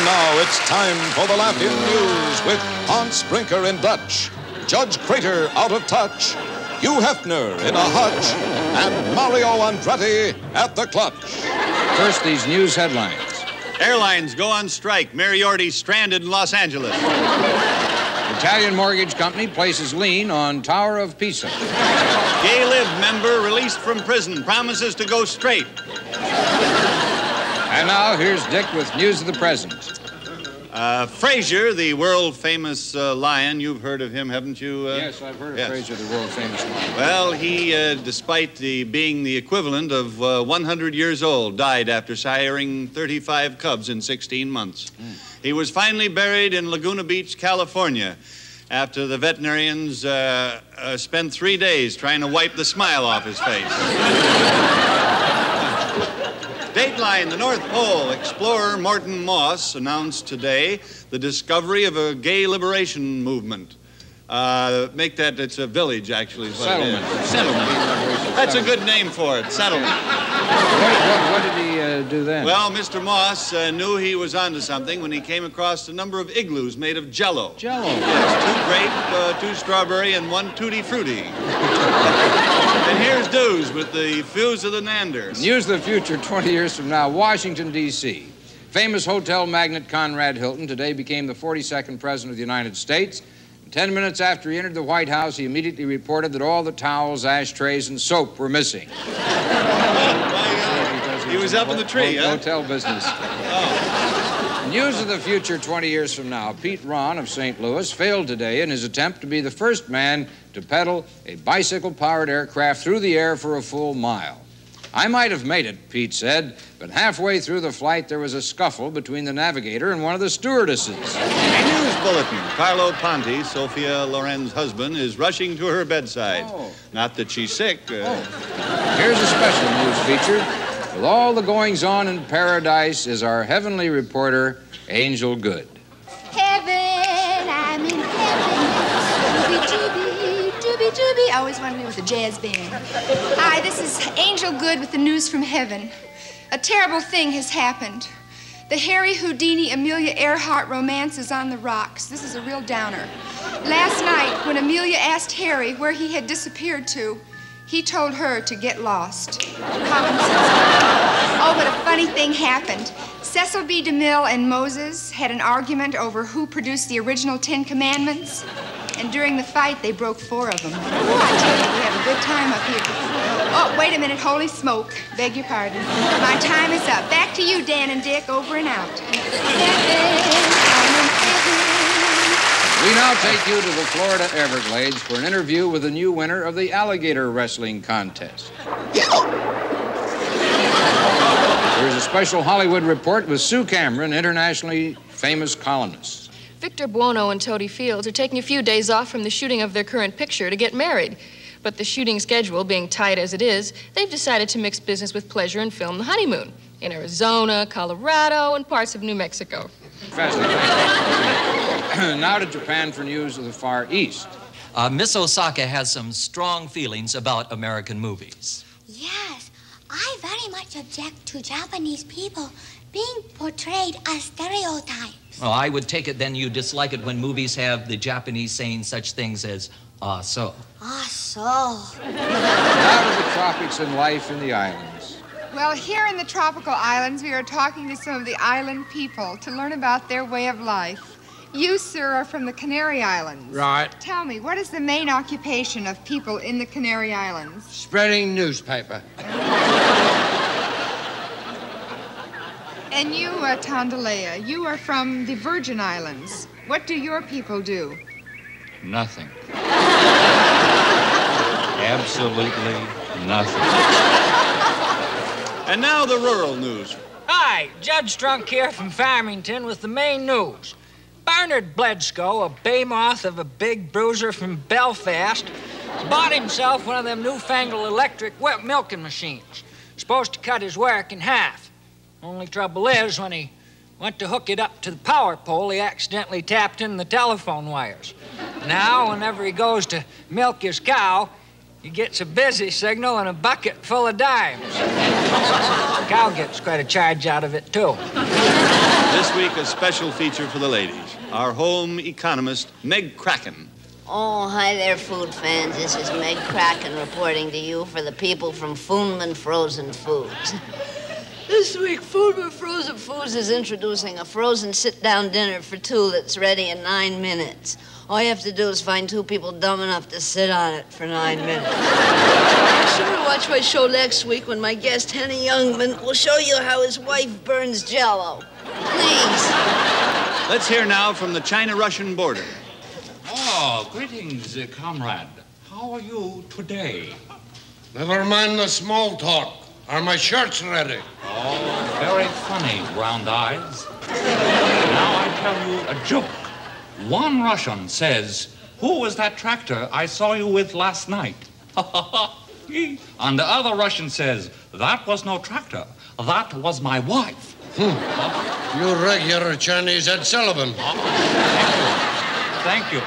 now it's time for the Laugh-In News with Hans Brinker in Dutch, Judge Crater out of touch, Hugh Hefner in a hutch, and Mario Andretti at the clutch. First, these news headlines. Airlines go on strike. Mary Orty stranded in Los Angeles. Italian mortgage company places lien on Tower of Pisa. Gay Live member released from prison promises to go straight. And now, here's Dick with news of the present. Frazier, the world-famous lion, you've heard of him, haven't you? Yes, I've heard of Frazier, the world-famous lion. Well, he, despite being the equivalent of 100 years old, died after siring 35 cubs in 16 months. He was finally buried in Laguna Beach, California, after the veterinarians spent 3 days trying to wipe the smile off his face. Dateline, the North Pole. Explorer Morton Moss announced today the discovery of a gay liberation movement. Make that, it's a village, actually. Settlement. Settlement. That's a good name for it, settlement. What did he do then? Well, Mr. Moss knew he was onto something when he came across a number of igloos made of Jell-O. Jell-O? Yes, 2 grape, 2 strawberry, and 1 tutti frutti. And here's Dews with the Fuse of the Nanders. News of the future 20 years from now, Washington, D.C. Famous hotel magnate Conrad Hilton today became the 42nd president of the United States. 10 minutes after he entered the White House, he immediately reported that all the towels, ashtrays, and soap were missing. He was up in the tree, huh? Hotel business. News of the future 20 years from now. Pete Ron of St. Louis failed today in his attempt to be the first man to pedal a bicycle-powered aircraft through the air for a full mile. I might have made it, Pete said, but halfway through the flight there was a scuffle between the navigator and one of the stewardesses. A news bulletin. Carlo Ponti, Sophia Loren's husband, is rushing to her bedside. Oh. Not that she's sick. Here's a special news feature. With all the goings-on in paradise is our heavenly reporter, Angel Good. Heaven, I'm in heaven. Doobie, doobie, doobie. I always wanted to be with a jazz band. Hi, this is Angel Good with the news from heaven. A terrible thing has happened. The Harry Houdini Amelia Earhart romance is on the rocks. This is a real downer. Last night, when Amelia asked Harry where he had disappeared to, he told her to get lost. Oh, but a funny thing happened. Cecil B. DeMille and Moses had an argument over who produced the original 10 Commandments. And during the fight, they broke 4 of them. Oh, I tell you, we have a good time up here. Oh, wait a minute. Holy smoke. Beg your pardon. My time is up. Back to you, Dan and Dick. Over and out. We now take you to the Florida Everglades for an interview with the new winner of the alligator wrestling contest. Here's a special Hollywood report with Sue Cameron, internationally famous columnist. Victor Buono and Toady Fields are taking a few days off from the shooting of their current picture to get married. But the shooting schedule being tight as it is, they've decided to mix business with pleasure and film the honeymoon in Arizona, Colorado, and parts of New Mexico. Now to Japan for news of the Far East. Miss Osaka has some strong feelings about American movies. Yes, I very much object to Japanese people being portrayed as stereotypes. Well, I would take it then you dislike it when movies have the Japanese saying such things as, so. So. Now to the tropics and life in the islands. Well, here in the tropical islands, we are talking to some of the island people to learn about their way of life. You, sir, are from the Canary Islands. Right. Tell me, what is the main occupation of people in the Canary Islands? Spreading newspaper. And you, Tondalea, you are from the Virgin Islands. What do your people do? Nothing. Absolutely nothing. And now the rural news. Hi, Judge Strunk here from Farmington with the main news. Barnard Bledsoe, a bay moth of a big bruiser from Belfast, bought himself one of them newfangled electric milking machines. Supposed to cut his work in half. Only trouble is, when he went to hook it up to the power pole, he accidentally tapped in the telephone wires. Now, whenever he goes to milk his cow, he gets a busy signal and a bucket full of dimes. The cow gets quite a charge out of it, too. This week, a special feature for the ladies. Our home economist, Meg Kraken. Oh, hi there, food fans. This is Meg Kraken reporting to you for the people from Foodman Frozen Foods. This week, Foodman Frozen Foods is introducing a frozen sit-down dinner for two that's ready in 9 minutes. All you have to do is find two people dumb enough to sit on it for 9 minutes. Be sure to watch my show next week when my guest, Henny Youngman, will show you how his wife burns Jell-O. Please. Let's hear now from the China-Russian border. Oh, greetings, comrade. How are you today? Never mind the small talk. Are my shirts ready? Oh, very funny, round eyes. Now I tell you a joke. One Russian says, "Who was that tractor I saw you with last night?" And the other Russian says, "That was no tractor. That was my wife." You regular Chinese Ed Sullivan. Thank you.